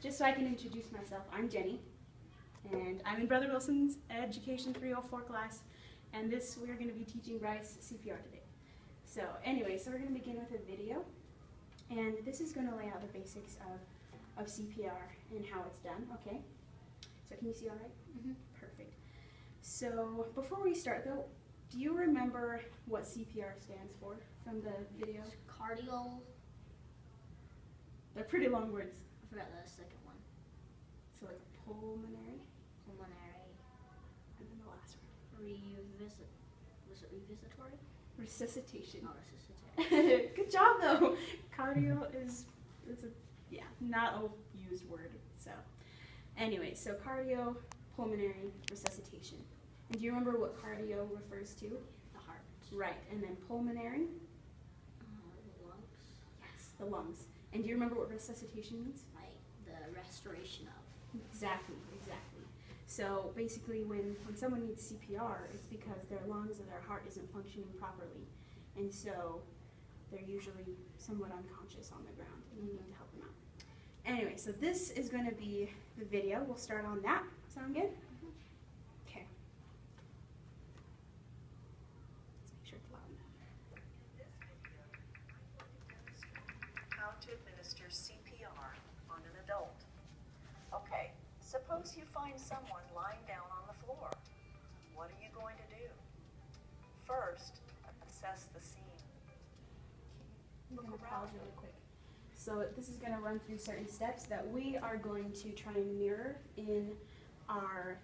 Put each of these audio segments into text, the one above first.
just so I can introduce myself, I'm Jenny, and I'm in Brother Wilson's Education 304 class, and we're going to be teaching Bryce CPR today. So anyway, we're going to begin with a video, and this is going to lay out the basics of CPR and how it's done, okay? So can you see all right? Mm-hmm. Perfect. So before we start though, do you remember what CPR stands for from the video? Cardio. They're pretty long words. I forgot the second one. So like pulmonary, And then the last word. Was it revisitory? Resuscitation. Oh, resuscitation. Good job though. Cardio is not a used word. So anyway, so cardio, pulmonary, resuscitation. And do you remember what cardio refers to? The heart. Right. And then pulmonary? The lungs. Yes, the lungs. And do you remember what resuscitation means? Like the restoration of. Exactly. So basically when someone needs CPR, it's because their lungs or their heart isn't functioning properly. And so they're usually somewhat unconscious on the ground, and you need to help them out. Anyway, so this is going to be the video. We'll start on that. Sound good? Okay. Let's make sure it's loud enough. In this video, I'm going to demonstrate how to administer CPR on an adult. Okay, suppose you find someone lying down on the floor. What are you going to do? First, assess the scene. I'm going to pause really quick. So this is going to run through certain steps that we are going to try and mirror in our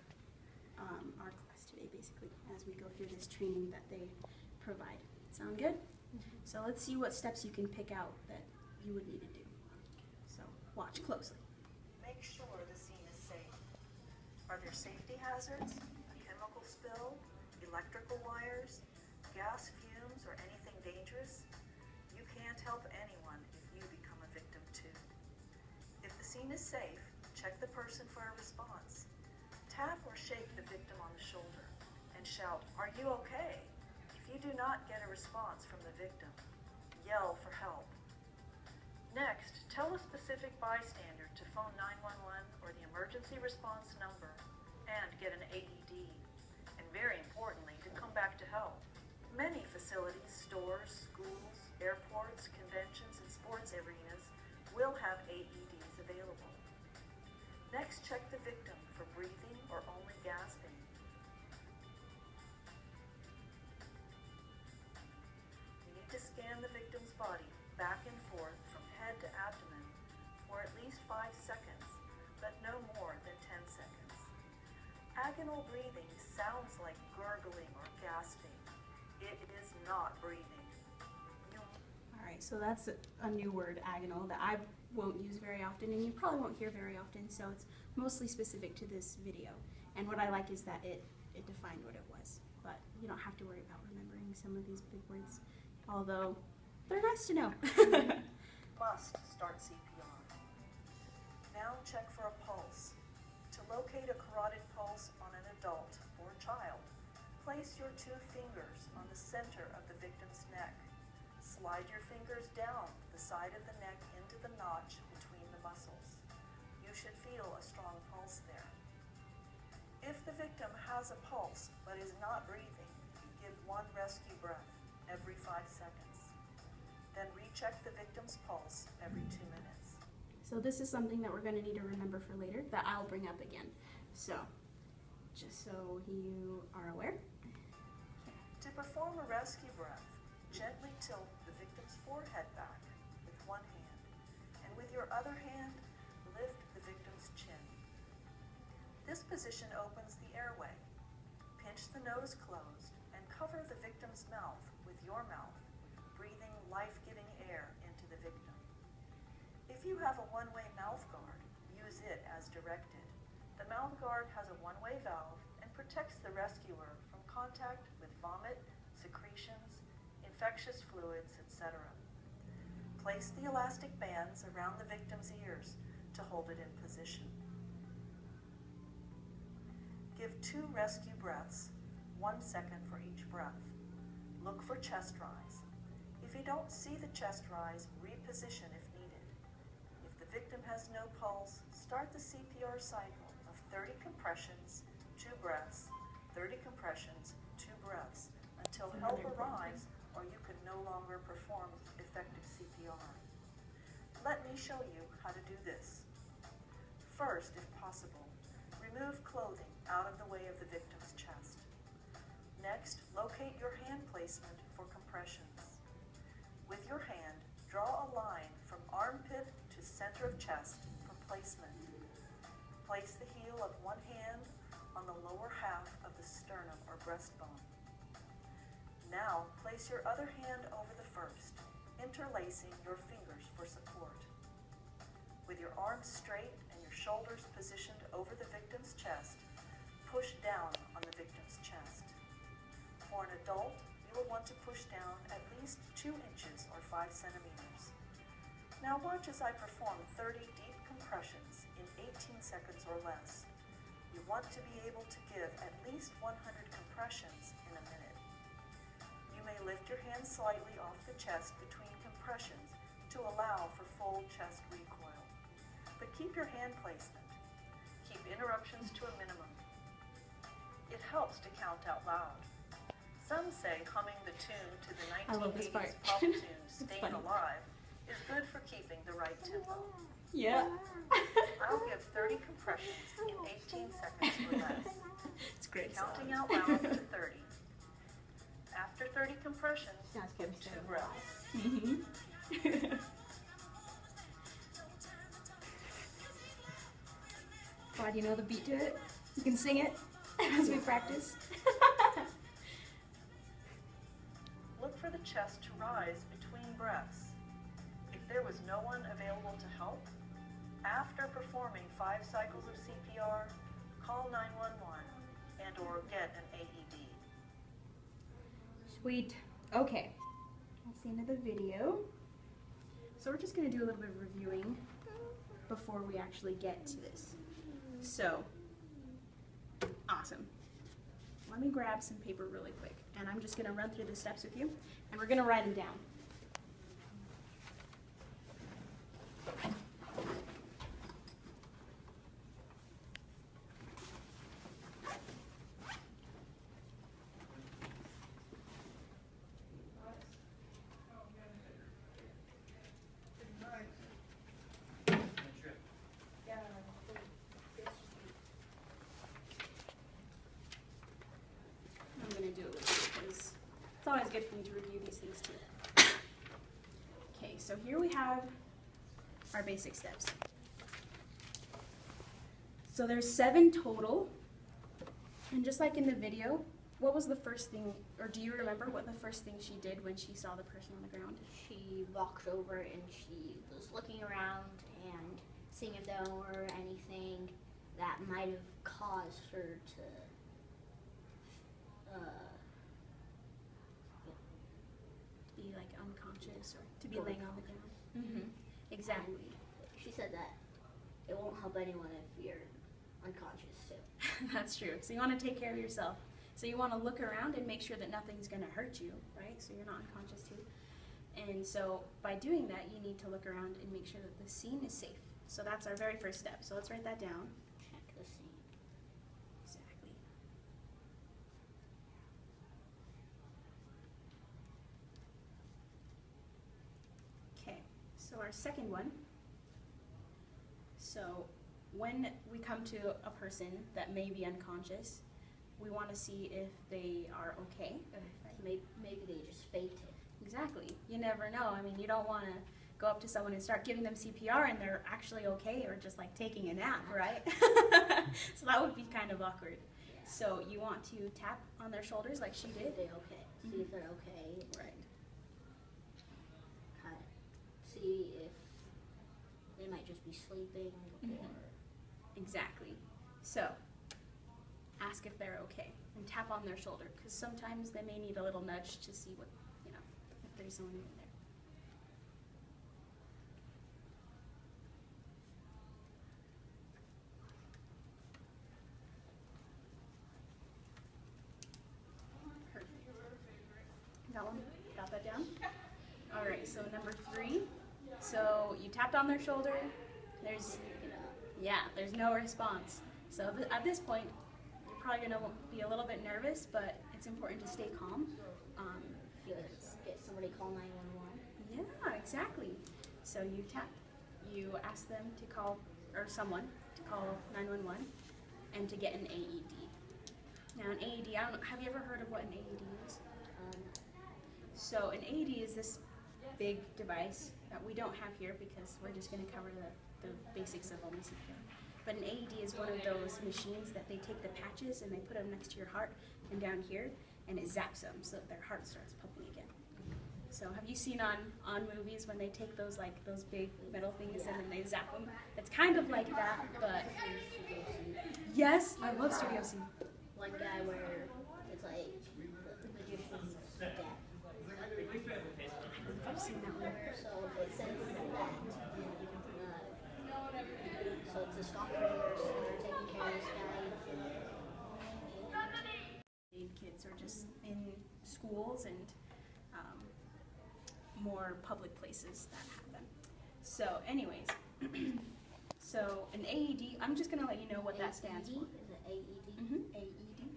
class today, basically, as we go through this training that they provide. Sound good? Mm-hmm. So let's see what steps you can pick out that you would need to do. So watch closely. Make sure the scene is safe. Are there safety hazards, a chemical spill, electrical wires, gas fumes, or anything dangerous? You can't help anyone if you become a victim too. If the scene is safe, check the person for a response. Tap or shake the victim on the shoulder and shout, "Are you okay?" If you do not get a response from the victim, yell for help. Next, tell a specific bystander to phone 911 or the emergency response number and get an AED, and very importantly, to come back to help. Many facilities, stores, schools, airports, conventions, and sports arenas will have AEDs available. Next, check the victim for breathing or only gasping. You need to scan the victim's body back and forth from head to abdomen for at least 5 seconds, but no more than 10 seconds. Agonal breathing sounds like gurgling or gasping. It is not breathing. Alright, so that's a new word, agonal, that I won't use very often, and you probably won't hear very often, so it's mostly specific to this video. And what I like is that it defined what it was, but you don't have to worry about remembering some of these big words, although they're nice to know. Must start CPR. Now check for a pulse. To locate a carotid pulse on an adult or child, place your 2 fingers on the center of the victim's neck. Slide your fingers down the side of the neck into the notch between the muscles. You should feel a strong pulse there. If the victim has a pulse but is not breathing, give 1 rescue breath every 5 seconds. Then recheck the victim's pulse every 2 minutes. So this is something that we're going to need to remember for later that I'll bring up again. So, just so you are aware. To perform a rescue breath, gently tilt the victim's forehead back with 1 hand, and with your other hand, lift the victim's chin. This position opens the airway. Pinch the nose closed and cover the victim's mouth with your mouth, breathing life-giving air into the victim. If you have a one-way mouth guard, use it as directed. The mouth guard has a one-way valve and protects the rescuer from contact with vomit, secretions, infectious fluids, etc. Place the elastic bands around the victim's ears to hold it in position. Give 2 rescue breaths, 1 second for each breath. Look for chest rise. If you don't see the chest rise, reposition if needed. If the victim has no pulse, Start the CPR cycle of 30 compressions, 2 breaths, 30 compressions, 2 breaths, until help arrives or you can no longer perform effective CPR. Let me show you how to do this. First, if possible, remove clothing out of the way of the victim's chest. Next, locate your hand placement for compressions. With your hand, draw a line from armpit to center of chest for placement. Place the heel of one hand on the lower half of the sternum or breastbone. Now, place your other hand over the first, interlacing your fingers for support. With your arms straight and your shoulders positioned over the victim's chest, push down on the victim's chest. For an adult, you will want to push down at least 2 inches or 5 centimeters. Now watch as I perform 30 deep compressions in 18 seconds or less. You want to be able to give at least 100 compressions in a minute. You may lift your hands slightly off the chest between compressions to allow for full chest recoil. But keep your hand placement. Keep interruptions to a minimum. It helps to count out loud. Some say humming the tune to the 1980s pop tune Staying Alive is good for keeping the right tempo. Yeah. I'll give 30 compressions in 18 seconds or less. It's great. Counting out loud to 30. After 30 compressions, give 2 breaths. Mm-hmm. God, you know the beat to it? You can sing it as we practice. Look for the chest to rise between breaths. If there was no one available to help, after performing 5 cycles of CPR, call 911 and/or get an AED. Sweet. Okay. That's the end of the video. So we're just going to do a little bit of reviewing before we actually get to this. So, awesome. Let me grab some paper really quick, and I'm just going to run through the steps with you, and we're going to write them down. I'm going to do it with you because it's always good for me to review these things too. Okay, so here we have our basic steps. So there's 7 total, and just like in the video, what was the first thing, or do you remember what the first thing she did when she saw the person on the ground? She walked over and she was looking around and seeing if there were anything that might have caused her to Be like unconscious or to be laying on the ground. Mm-hmm. Exactly. And she said that it won't help anyone if you're unconscious too. That's true. So you want to take care of yourself. So you want to look around and make sure that nothing's going to hurt you, right? So you're not unconscious too. And so by doing that, you need to look around and make sure that the scene is safe. So that's our very first step. So let's write that down. Check the scene. Exactly. Okay, so our second one. So when we come to a person that may be unconscious, we want to see if they are okay. Maybe they just fainted. Exactly. You never know. I mean, you don't want to go up to someone and start giving them CPR and they're actually okay or just like taking a nap, right? So that would be kind of awkward. Yeah. So you want to tap on their shoulders like she did. Are they okay? See if they're okay. Right. Kind of see if they might just be sleeping or. Exactly. So ask if they're okay and tap on their shoulder because sometimes they may need a little nudge to see what, you know, if there's someone in there. Got one? Got that down? Alright, so number 3. So you tapped on their shoulder. There's, Yeah, there's no response. So at this point, you're probably gonna be a little bit nervous, but it's important to stay calm. Get somebody call 911. Yeah, exactly. So you ask them to call, or someone to call 911 and to get an AED. Now an AED, I don't know, have you ever heard of what an AED is? So an AED is this big device that we don't have here because we're just going to cover the basics of only CPR. But an AED is one of those machines that they take the patches and they put them next to your heart and down here, and it zaps them so that their heart starts pumping again. So have you seen on movies when they take those big metal things and then they zap them? It's kind of like that, but yes, I love Studio C. One guy where it's like the magician's death. I've seen that one. So it says that. So it's this doctor and nurse, and they're taking care of this guy. Kids are just in schools and more public places that happen. So anyways, so an AED, I'm just going to let you know what that stands for. Is it AED? Mm-hmm. AED.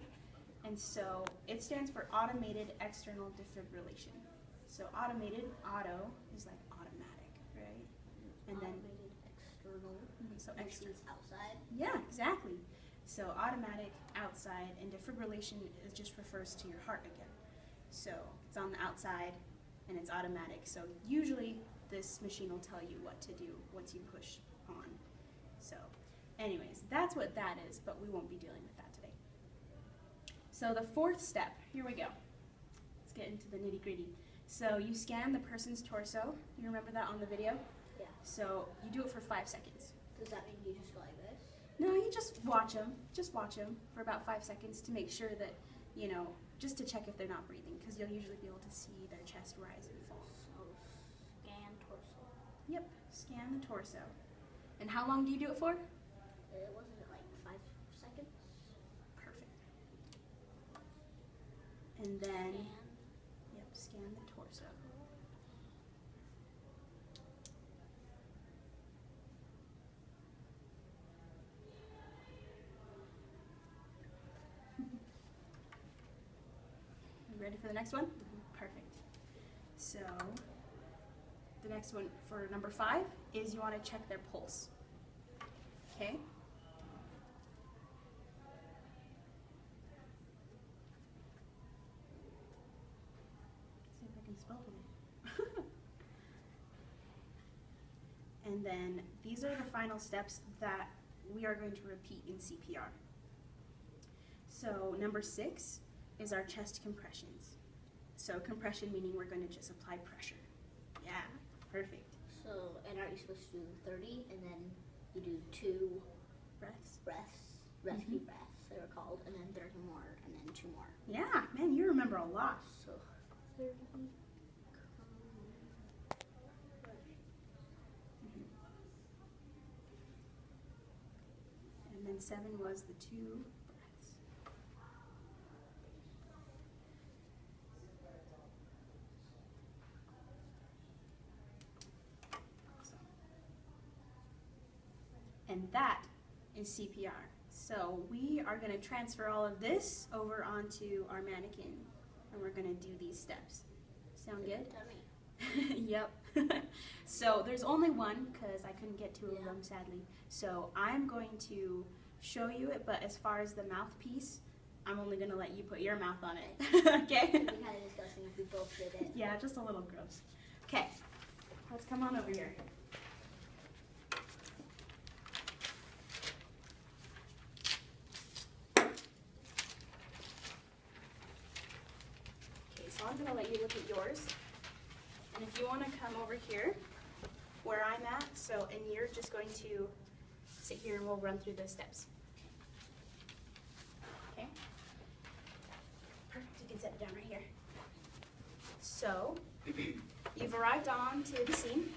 And so it stands for Automated External Defibrillation. So automated, auto is like automatic, right? And Automated external. So Which extra. means outside. Yeah, exactly. So automatic, outside, and defibrillation just refers to your heart again. So it's on the outside and it's automatic. So usually this machine will tell you what to do once you push on. So anyways, that's what that is, but we won't be dealing with that today. So the fourth step, here we go. Let's get into the nitty gritty. So you scan the person's torso. You remember that on the video? Yeah. So you do it for 5 seconds. Does that mean you just go like this? No, you just watch them. Just watch them for about 5 seconds to make sure that, just to check if they're not breathing, because you'll usually be able to see their chest rise and fall. So scan torso. Yep, scan the torso. And how long do you do it for? Wasn't it like 5 seconds? Perfect. And then, Scan. yep, scan the torso. Ready for the next one? Perfect. So the next one for number 5 is you want to check their pulse. Okay? See if I can spell today. And then these are the final steps that we are going to repeat in CPR. So number 6 is our chest compressions. So compression meaning we're going to just apply pressure. Yeah, perfect. So, and aren't you supposed to do 30 and then you do 2 Breaths. rescue breaths, they were called, and then 30 more, and then 2 more. Yeah, man, you remember a lot. So 30. And then 7 was the 2 breaths. Awesome. And that is CPR. So we are going to transfer all of this over onto our mannequin, and we're going to do these steps. Sound good? Dummy. Yep. So there's only one because I couldn't get 2 of them, sadly. So I'm going to show you it, but as far as the mouthpiece, I'm only going to let you put your mouth on it. Okay? It'd be kind of disgusting if we both did it. Yeah, just a little gross. Okay, let's come on over here. Okay, so I'm going to let you look at yours. And if you want to come over here where I'm at, and you're just going to sit here and we'll run through the steps. Okay? Perfect, you can set it down right here. So, you've arrived on to the scene,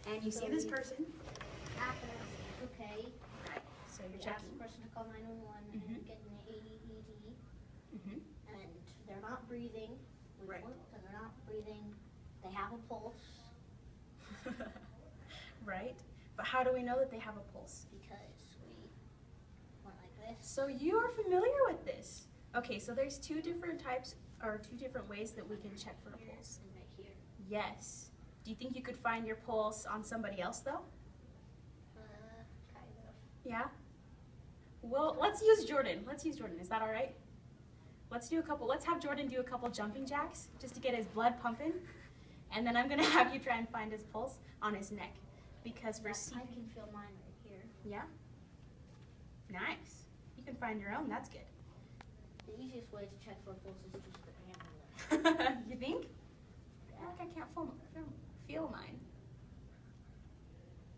and you see this person. Happens. Okay. So you're You ask checking. the person to call 911 Mhm. and get an AED, Mm-hmm. and they're not breathing. We Right. look and they're not breathing. They have a pulse Right? But how do we know that they have a pulse? because this. So you are familiar with this. Okay, so there's two different types, or two different ways that we can check for a pulse. And right here. Yes. Do you think you could find your pulse on somebody else, though? Kind of. Yeah? Well, let's use Jordan. Let's use Jordan. Is that all right? Let's have Jordan do a couple jumping jacks just to get his blood pumping. And then I'm going to have you try and find his pulse on his neck. Because for I can feel mine right here. Yeah? Nice. You can find your own. That's good. The easiest way to check for a pulse is just put your hand on it. You think? Yeah. I feel like I can't feel mine.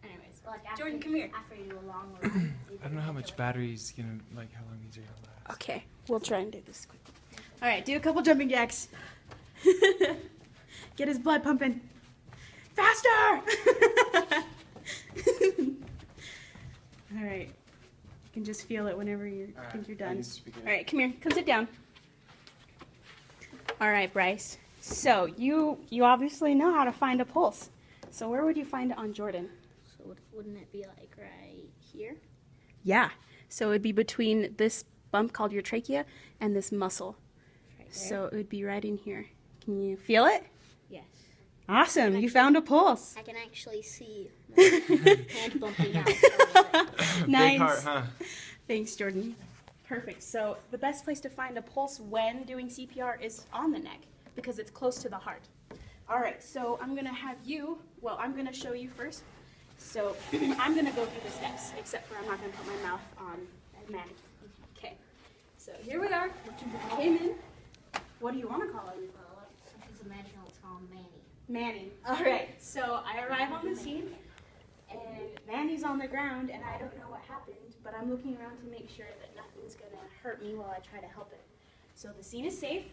Anyways, Like after Jordan, come here. After you do a long run. I don't know how much battery's gonna, like how long these are gonna last. Okay, we'll try and do this quick. All right, do a couple jumping jacks. Get his blood pumping. Faster! All right, you can just feel it whenever you think you're done. All right, come here. Come sit down. All right, Bryce. So you obviously know how to find a pulse. So where would you find it on Jordan? So wouldn't it be like right here? Yeah. So it would be between this bump called your trachea and this muscle. Right there? So it would be right in here. Can you feel it? Yes. Awesome. You found a pulse. I can actually see my hand bumping out a little bit. Nice. Big heart, huh? Thanks, Jordan. Perfect. So the best place to find a pulse when doing CPR is on the neck because it's close to the heart. All right. So I'm going to have you, I'm going to show you first. So I'm going to go through the steps, except for I'm not going to put my mouth on Manny. Okay. So here we are. Came in. What do you want to call it? Some kids imagine it's called Manny. Manny. All right. So I arrive on the scene, and Manny's on the ground, and I don't know what happened, but I'm looking around to make sure that nothing's going to hurt me while I try to help him. So the scene is safe,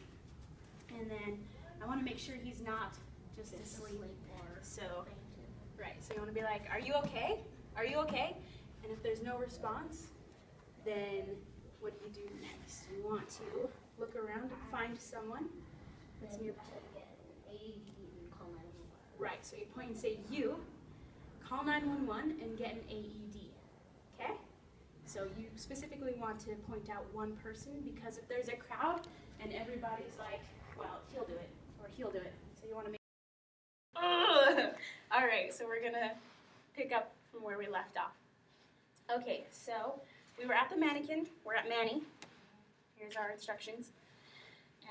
and then I want to make sure he's not just asleep. So, right. So you want to be like, "Are you okay? Are you okay?" And if there's no response, then what do you do next? You want to look around and find someone that's nearby. Right, so you point and say you, call 911 and get an AED, okay? So you specifically want to point out one person because if there's a crowd and everybody's like, well, he'll do it, or he'll do it, so you want to make All right, so we're gonna pick up from where we left off. Okay, so we were at the mannequin, we're at Manny. Here's our instructions.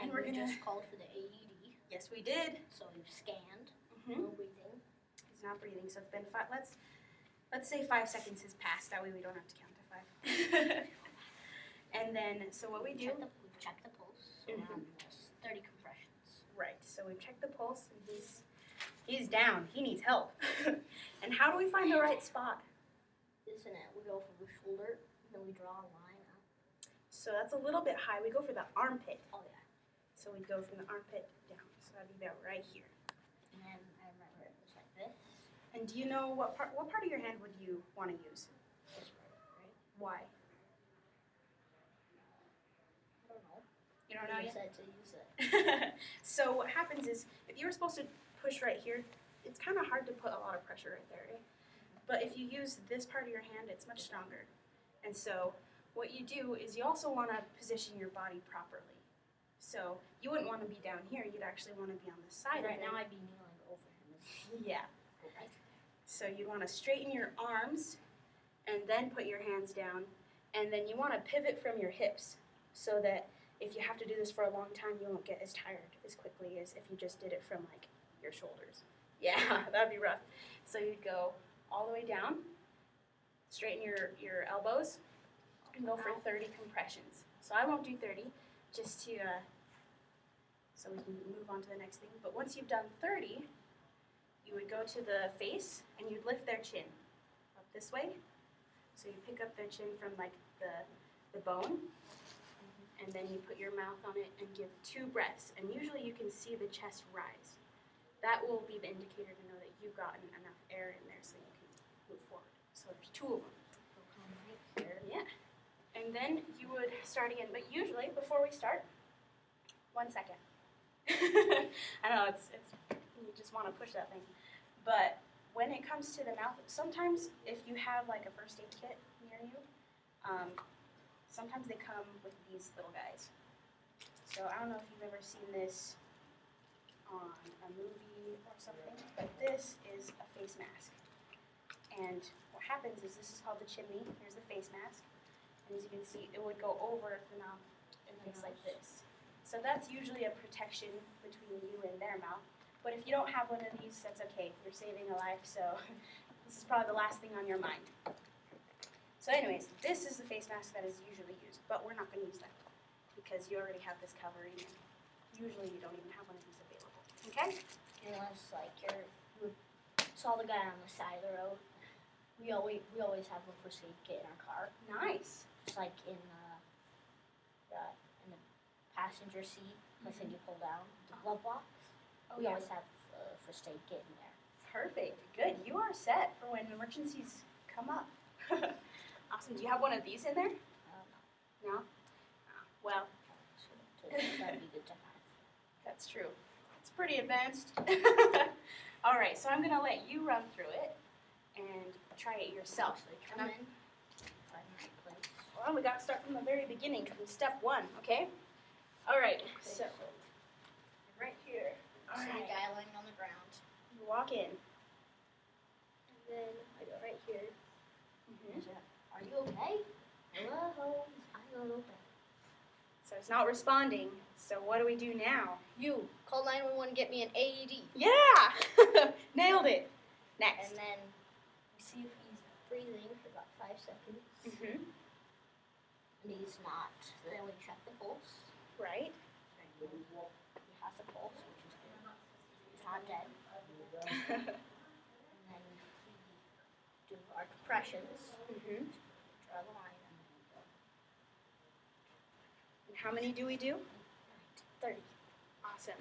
And we're just called for the AED. Yes, we did. So we've scanned. Mm-hmm. No breathing. He's not breathing, so it's been let's say 5 seconds has passed. That way we don't have to count to 5. And then, so what we do? We've checked the pulse. So now just 30 compressions. Right. So we've checked the pulse, and he's down. He needs help. And how do we find the right spot? Isn't it? We go from the shoulder, then we draw a line up. So that's a little bit high. We go for the armpit. Oh yeah. So we go from the armpit down. So that'd be about right here. And then I remember it was like this. And do you know what part of your hand would you want to use? This right? Why? I don't know. You don't know You yet? said to use it. So what happens is, if you were supposed to push right here, it's kind of hard to put a lot of pressure right there, right? But if you use this part of your hand, it's much stronger. And so what you do is you also want to position your body properly. So you wouldn't want to be down here. You'd actually want to be on the side. Right of now it. I'd be kneeling over him. Yeah. Right. So you want to straighten your arms and then put your hands down. And then you want to pivot from your hips so that if you have to do this for a long time, you won't get as tired as quickly as if you just did it from like your shoulders. Yeah, that'd be rough. So you'd go all the way down, straighten your elbows, and go for 30 compressions. So I won't do 30, just to, so we can move on to the next thing. But once you've done 30, you would go to the face and you'd lift their chin up this way. So you pick up their chin from like the bone, and then you put your mouth on it and give 2 breaths. And usually you can see the chest rise. That will be the indicator to know that you've gotten enough air in there so you can move forward. So there's 2 of them. Yeah. And then you would start again. But usually, before we start, 1 second. I know, it's you just want to push that thing. But when it comes to the mouth, sometimes if you have like a first aid kit near you, sometimes they come with these little guys. So I don't know if you've ever seen this on a movie or something, but this is a face mask. And what happens is this is called the chimney. Here's the face mask. And as you can see, it would go over the mouth and face like this. So that's usually a protection between you and their mouth. But if you don't have one of these, that's okay. You're saving a life, so this is probably the last thing on your mind. So anyways, this is the face mask that is usually used, but we're not going to use that because you already have this covering. And usually you don't even have one of these available. Okay? Unless like we saw the guy on the side of the road. We always have one for safe kit in our car. Nice. Just like in the passenger seat, the thing you pull down, the glove box. Oh, We yeah. always have first aid kit in there. Perfect. Good. You are set for when emergencies come up. Awesome. Do you have one of these in there? No. No? Well, So that'd be good to have. that's true. It's pretty advanced. All right, so I'm going to let you run through it and try it yourself. So come in, find the right place. Well, we got to start from the very beginning, from step one, okay? All right, so right here. All See the right. guy laying on the ground. You walk in. And then I go right here. Mhm. Are you okay? Hello? I go okay. So it's not responding. So what do we do now? You call 911 and get me an AED. Yeah! Nailed it. Next. And then we see if he's breathing for about 5 seconds. Mm-hmm. And he's not. So then we check the pulse. Right. He has a pulse, which is good. He's not dead. And then we do our compressions. Mm-hmm. Draw the line. And how many do we do? 30. Awesome.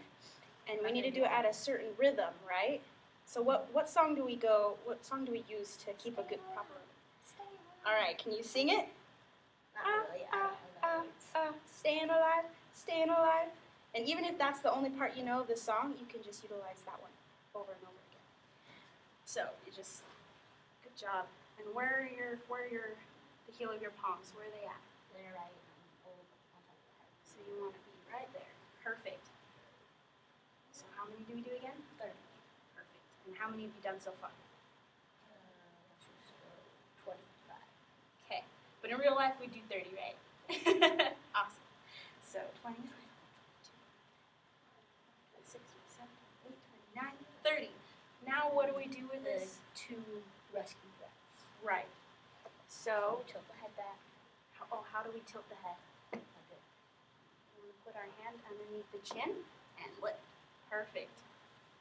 And we need to do it at a certain rhythm, right? So what song do we use to keep a good proper rhythm? All right, can you sing it? Not really. I don't know the words. Staying alive, staying alive. And even if that's the only part you know of the song, you can just utilize that one over and over again. So you just, good job. And where are the heel of your palms? Where are they at? They're right on top of the head. So you want to be right there. Perfect. So how many do we do again? 30. Perfect. And how many have you done so far? Let's just go 25. Okay. But in real life, we do 30, right? Awesome. So 20, 26, 27, 28, 29, 30. Now what do we do with The this? 2 rescue breaths. Right. So, We tilt the head back. how do we tilt the head? Like this. We put our hand underneath the chin and lift. Perfect.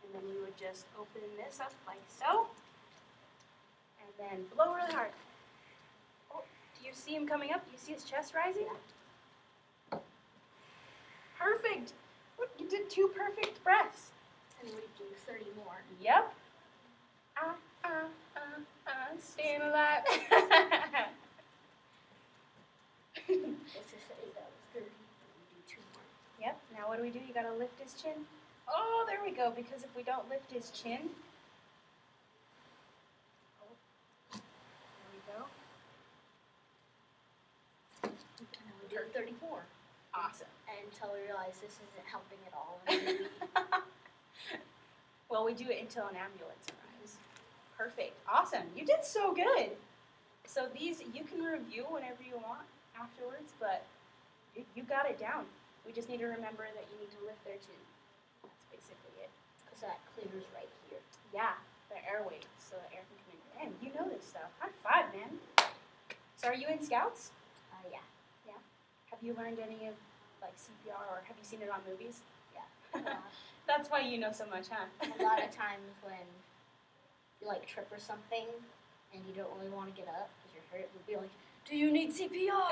And then we would just open this up like so. And then blow really hard. Oh, do you see him coming up? Do you see his chest rising? Yeah. Perfect. Look, you did 2 perfect breaths. And we do 30 more. Yep. Staying alive. Let's just say that was 30. We do 2 more. Yep. Now what do? You gotta lift his chin. Oh, there we go. Because if we don't lift his chin, there we go. And then we do 30 more. Awesome. Until we realize this isn't helping at all. And then we Well, we do it until an ambulance arrives. Perfect. Awesome. You did so good. So these you can review whenever you want afterwards, but you got it down. We just need to remember that you need to lift their chin. That's basically it. Because that clears right here. Yeah, the airway, so the air can come in. Man, you know this stuff. High five, man. So are you in Scouts? Yeah. Have you learned any of like CPR or have you seen it on movies? Yeah. That's why you know so much, huh? A lot of times when you like trip or something and you don't really want to get up because you're hurt, we'll be like, "Do you need CPR?"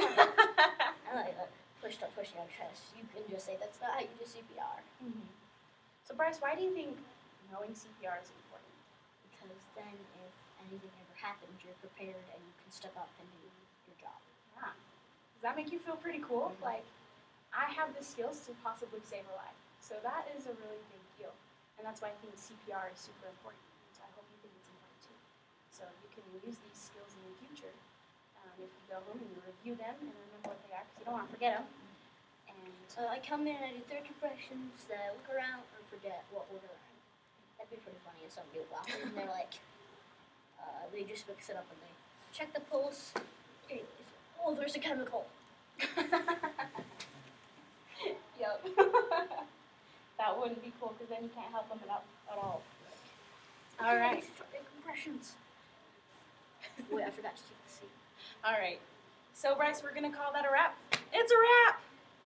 And like pushing our chest. You can just say that's not how you do CPR. Mm-hmm. So Bryce, why do you think knowing CPR is important? Because then if anything ever happens, you're prepared and you can step up and do your job. Yeah. Does that make you feel pretty cool? Mhm. Like, I have the skills to possibly save a life. So that is a really big deal. And that's why I think CPR is super important. So I hope you think it's important too. So you can use these skills in the future you have to go home and you review them and remember what they are because you don't want to forget them. And I come in, I do 30 compressions, look around, and forget what order I'm in. That'd be pretty funny if somebody would walk in and they're like, they just mix it up and they check the pulse. Okay, oh, there's a chemical. Yep. That wouldn't be cool because then you can't help them at all. All right. Compressions. Wait, I forgot to check the seat. All right. So, Bryce, we're going to call that a wrap. It's a wrap!